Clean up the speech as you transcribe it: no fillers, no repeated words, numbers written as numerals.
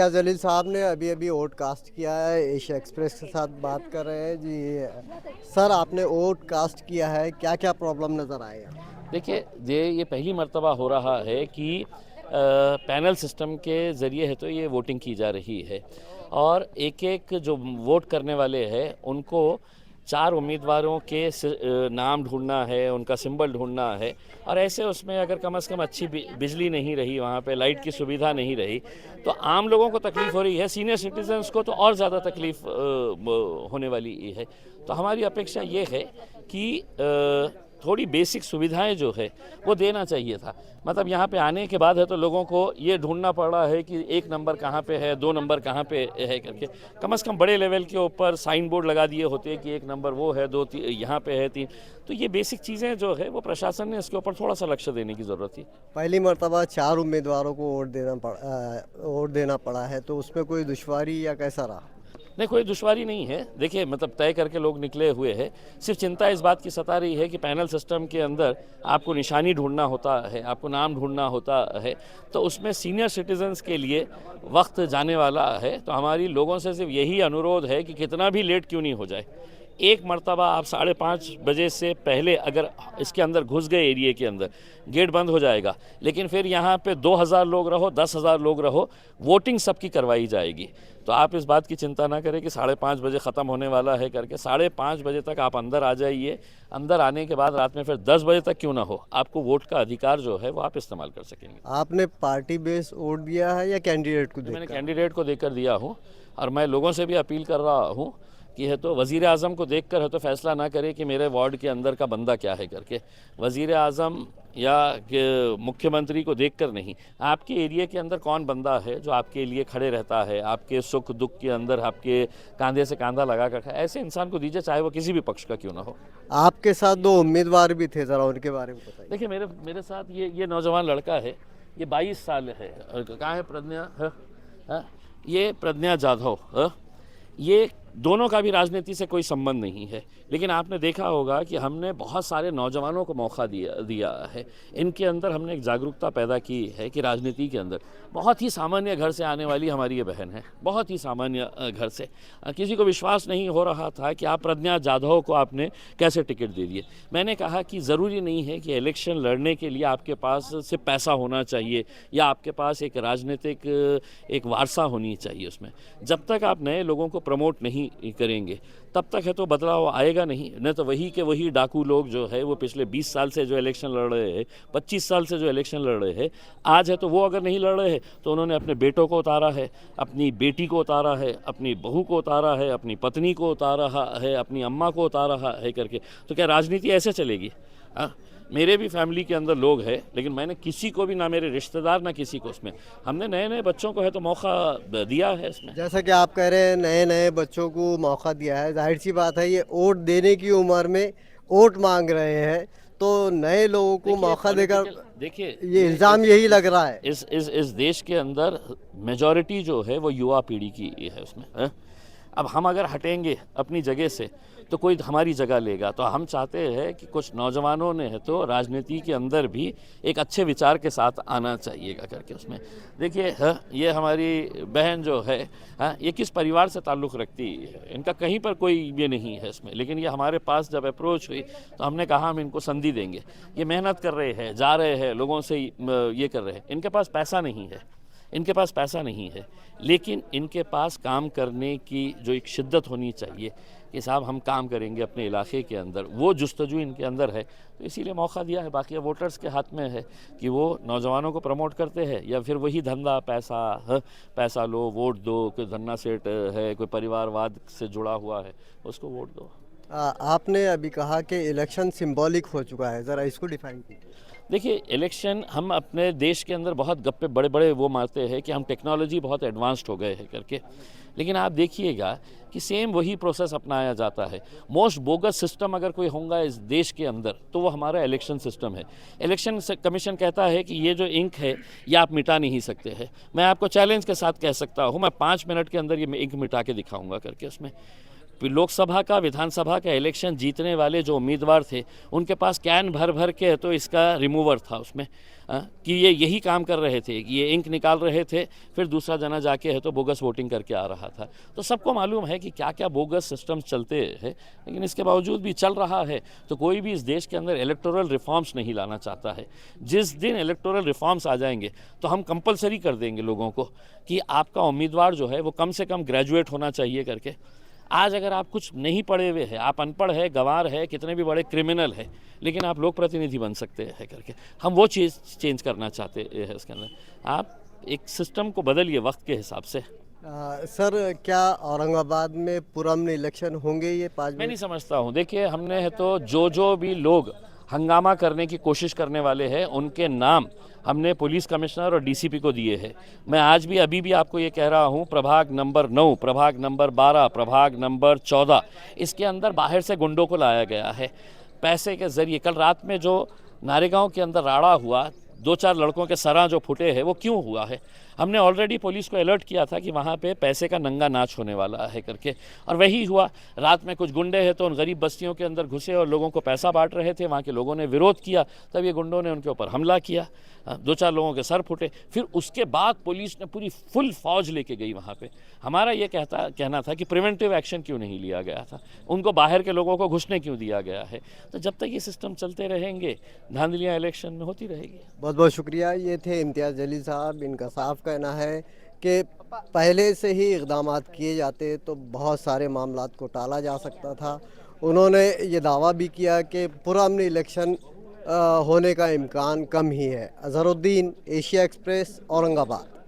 इम्तियाज़ जलील साहब ने अभी अभी वोट कास्ट किया है। एशिया एक्सप्रेस के साथ बात कर रहे हैं जी। सर, आपने वोट कास्ट किया है, क्या क्या प्रॉब्लम नज़र आए? देखिए, ये पहली मर्तबा हो रहा है कि पैनल सिस्टम के ज़रिए है तो ये वोटिंग की जा रही है और एक एक जो वोट करने वाले हैं उनको 4 उम्मीदवारों के नाम ढूंढना है, उनका सिंबल ढूंढना है और ऐसे उसमें अगर कम से कम अच्छी बिजली नहीं रही, वहाँ पे लाइट की सुविधा नहीं रही तो आम लोगों को तकलीफ़ हो रही है, सीनियर सिटीजन्स को तो और ज़्यादा तकलीफ़ होने वाली है। तो हमारी अपेक्षा ये है कि थोड़ी बेसिक सुविधाएं जो है वो देना चाहिए था। मतलब यहाँ पे आने के बाद है तो लोगों को ये ढूंढना पड़ रहा है कि 1 नंबर कहाँ पे है, 2 नंबर कहाँ पे है करके। कम से कम बड़े लेवल के ऊपर साइन बोर्ड लगा दिए होते कि 1 नंबर वो है, 2 यहाँ पे है, 3। तो ये बेसिक चीज़ें जो है वो प्रशासन ने इसके ऊपर थोड़ा सा लक्ष्य देने की ज़रूरत थी। पहली मर्तबा 4 उम्मीदवारों को वोट देना पड़ा है, तो उसमें कोई दुश्वारी या कैसा रहा? नहीं, कोई दुश्वारी नहीं है। देखिए, मतलब तय करके लोग निकले हुए हैं। सिर्फ चिंता इस बात की सता रही है कि पैनल सिस्टम के अंदर आपको निशानी ढूंढना होता है, आपको नाम ढूंढना होता है, तो उसमें सीनियर सिटीजन्स के लिए वक्त जाने वाला है। तो हमारी लोगों से सिर्फ यही अनुरोध है कि कितना भी लेट क्यों नहीं हो जाए, एक मर्तबा आप 5:30 बजे से पहले अगर इसके अंदर घुस गए, एरिए के अंदर गेट बंद हो जाएगा, लेकिन फिर यहाँ पे 2000 लोग रहो, 10,000 लोग रहो, वोटिंग सबकी करवाई जाएगी। तो आप इस बात की चिंता ना करें कि 5:30 बजे ख़त्म होने वाला है करके। 5:30 बजे तक आप अंदर आ जाइए। अंदर आने के बाद रात में फिर 10 बजे तक क्यों ना हो, आपको वोट का अधिकार जो है वो आप इस्तेमाल कर सकेंगे। आपने पार्टी बेस वोट दिया है या कैंडिडेट को मैंने देखकर? कैंडिडेट को देकर दिया हूँ और मैं लोगों से भी अपील कर रहा हूँ कि है तो वज़ीर आज़म को देखकर है तो फैसला ना करे कि मेरे वार्ड के अंदर का बंदा क्या है करके। वज़ीर आज़म या मुख्यमंत्री को देखकर नहीं, आपके एरिया के अंदर कौन बंदा है जो आपके लिए खड़े रहता है, आपके सुख दुख के अंदर आपके कंधे से कंधा लगा कर, ऐसे इंसान को दीजिए, चाहे वो किसी भी पक्ष का क्यों ना हो। आपके साथ 2 उम्मीदवार भी थे, ज़रा उनके बारे में बताइए। देखिए, मेरे साथ ये नौजवान लड़का है, ये 22 साल है। कहाँ है प्रज्ञा? है ये प्रज्ञा जाधव है। ये दोनों का भी राजनीति से कोई संबंध नहीं है, लेकिन आपने देखा होगा कि हमने बहुत सारे नौजवानों को मौका दिया है। इनके अंदर हमने एक जागरूकता पैदा की है कि राजनीति के अंदर बहुत ही सामान्य घर से आने वाली हमारी ये बहन है, बहुत ही सामान्य घर से। किसी को विश्वास नहीं हो रहा था कि आप प्रज्ञा जाधव को आपने कैसे टिकट दे दिए। मैंने कहा कि ज़रूरी नहीं है कि इलेक्शन लड़ने के लिए आपके पास सिर्फ पैसा होना चाहिए या आपके पास एक राजनीतिक एक वारसा होनी चाहिए उसमें। जब तक आप नए लोगों को प्रमोट नहीं करेंगे तब तक है तो बदलाव आएगा नहीं तो वही के वही डाकू लोग जो है वो पिछले 20 साल से जो इलेक्शन लड़ रहे हैं, 25 साल से जो इलेक्शन लड़ रहे हैं, आज है तो वो अगर नहीं लड़ रहे हैं तो उन्होंने अपने बेटों को उतारा है, अपनी बेटी को उतारा है, अपनी बहू को उतारा है, अपनी पत्नी को उतारा है, अपनी अम्मा को उतारा है करके। तो क्या राजनीति ऐसे चलेगी? मेरे भी फैमिली के अंदर लोग हैं, लेकिन मैंने किसी को भी, ना मेरे रिश्तेदार ना किसी को, उसमें हमने नए नए बच्चों को है तो मौका दिया है इसमें। जैसा कि आप कह रहे हैं नए नए बच्चों को मौका दिया है, जाहिर सी बात है ये वोट देने की उम्र में वोट मांग रहे हैं, तो नए लोगों को मौका देकर, देखिए, ये इल्ज़ाम यही लग रहा है। इस देश के अंदर मेजॉरिटी जो है वो युवा पीढ़ी की है उसमें है? अब हम अगर हटेंगे अपनी जगह से तो कोई हमारी जगह लेगा। तो हम चाहते हैं कि कुछ नौजवानों ने है तो राजनीति के अंदर भी एक अच्छे विचार के साथ आना चाहिएगा करके उसमें। देखिए, ये हमारी बहन जो है, ये किस परिवार से ताल्लुक़ रखती है, इनका कहीं पर कोई ये नहीं है इसमें, लेकिन ये हमारे पास जब अप्रोच हुई तो हमने कहा हम इनको संधि देंगे। ये मेहनत कर रहे हैं, जा रहे हैं, लोगों से ये कर रहे हैं, इनके पास पैसा नहीं है, इनके पास पैसा नहीं है, लेकिन इनके पास काम करने की जो एक शिद्दत होनी चाहिए कि साहब हम काम करेंगे अपने इलाके के अंदर, वो जुस्तजू इनके अंदर है। तो इसीलिए मौका दिया है। बाकी वोटर्स के हाथ में है कि वो नौजवानों को प्रमोट करते हैं या फिर वही धंधा पैसा लो वोट दो, कोई धन्ना सेठ है, कोई परिवारवाद से जुड़ा हुआ है, उसको वोट दो। आपने अभी कहा कि इलेक्शन सिंबॉलिक हो चुका है, ज़रा इसको डिफाइन कीजिए। देखिए, इलेक्शन हम अपने देश के अंदर बहुत गप्पे बड़े बड़े वो मारते हैं कि हम टेक्नोलॉजी बहुत एडवांस्ड हो गए हैं करके, लेकिन आप देखिएगा कि सेम वही प्रोसेस अपनाया जाता है। मोस्ट बोगस सिस्टम अगर कोई होगा इस देश के अंदर तो वो हमारा इलेक्शन सिस्टम है। इलेक्शन कमीशन कहता है कि ये जो इंक है ये आप मिटा नहीं सकते हैं। मैं आपको चैलेंज के साथ कह सकता हूँ, मैं 5 मिनट के अंदर ये इंक मिटा के दिखाऊंगा करके उसमें। लोकसभा का विधानसभा का इलेक्शन जीतने वाले जो उम्मीदवार थे उनके पास कैन भर भर के तो इसका रिमूवर था उसमें कि ये यही काम कर रहे थे, कि ये इंक निकाल रहे थे, फिर दूसरा जना जाके है तो बोगस वोटिंग करके आ रहा था। तो सबको मालूम है कि क्या क्या बोगस सिस्टम्स चलते हैं, लेकिन इसके बावजूद भी चल रहा है। तो कोई भी इस देश के अंदर इलेक्टोरल रिफॉर्म्स नहीं लाना चाहता है। जिस दिन इलेक्टोरल रिफॉर्म्स आ जाएंगे तो हम कंपलसरी कर देंगे लोगों को कि आपका उम्मीदवार जो है वो कम से कम ग्रेजुएट होना चाहिए करके। आज अगर आप कुछ नहीं पढ़े हुए हैं, आप अनपढ़ है, गंवार है, कितने भी बड़े क्रिमिनल है, लेकिन आप लोक प्रतिनिधि बन सकते हैं करके, हम वो चीज़ चेंज करना चाहते हैं इसके अंदर। आप एक सिस्टम को बदलिए वक्त के हिसाब से। सर, क्या औरंगाबाद में पुरअमन इलेक्शन होंगे ये 5 मैं नहीं समझता हूँ। देखिए, हमने है तो जो भी लोग हंगामा करने की कोशिश करने वाले हैं उनके नाम हमने पुलिस कमिश्नर और डीसीपी को दिए हैं। मैं आज भी अभी भी आपको ये कह रहा हूँ, प्रभाग नंबर 9, प्रभाग नंबर 12, प्रभाग नंबर 14, इसके अंदर बाहर से गुंडों को लाया गया है पैसे के ज़रिए। कल रात में जो नारेगांव के अंदर राड़ा हुआ, 2-4 लड़कों के सरा जो फुटे हैं, वो क्यों हुआ है? हमने ऑलरेडी पुलिस को अलर्ट किया था कि वहाँ पे पैसे का नंगा नाच होने वाला है करके, और वही हुआ। रात में कुछ गुंडे हैं तो उन गरीब बस्तियों के अंदर घुसे और लोगों को पैसा बांट रहे थे। वहाँ के लोगों ने विरोध किया, तब ये गुंडों ने उनके ऊपर हमला किया, 2-4 लोगों के सर फूटे। फिर उसके बाद पुलिस ने पूरी फुल फौज लेके गई वहाँ पे। हमारा ये कहना था कि प्रिवेंटिव एक्शन क्यों नहीं लिया गया था, उनको बाहर के लोगों को घुसने क्यों दिया गया है? तो जब तक ये सिस्टम चलते रहेंगे, धांधलियाँ इलेक्शन में होती रहेगी। बहुत बहुत शुक्रिया। ये थे इम्तियाज़ जलील साहब। इनका साफ कहना है कि पहले से ही इक़दामात किए जाते तो बहुत सारे मामलात को टाला जा सकता था। उन्होंने ये दावा भी किया कि पुरअमन इलेक्शन होने का इम्कान कम ही है। Azharuddin, Asia express, Aurangabad.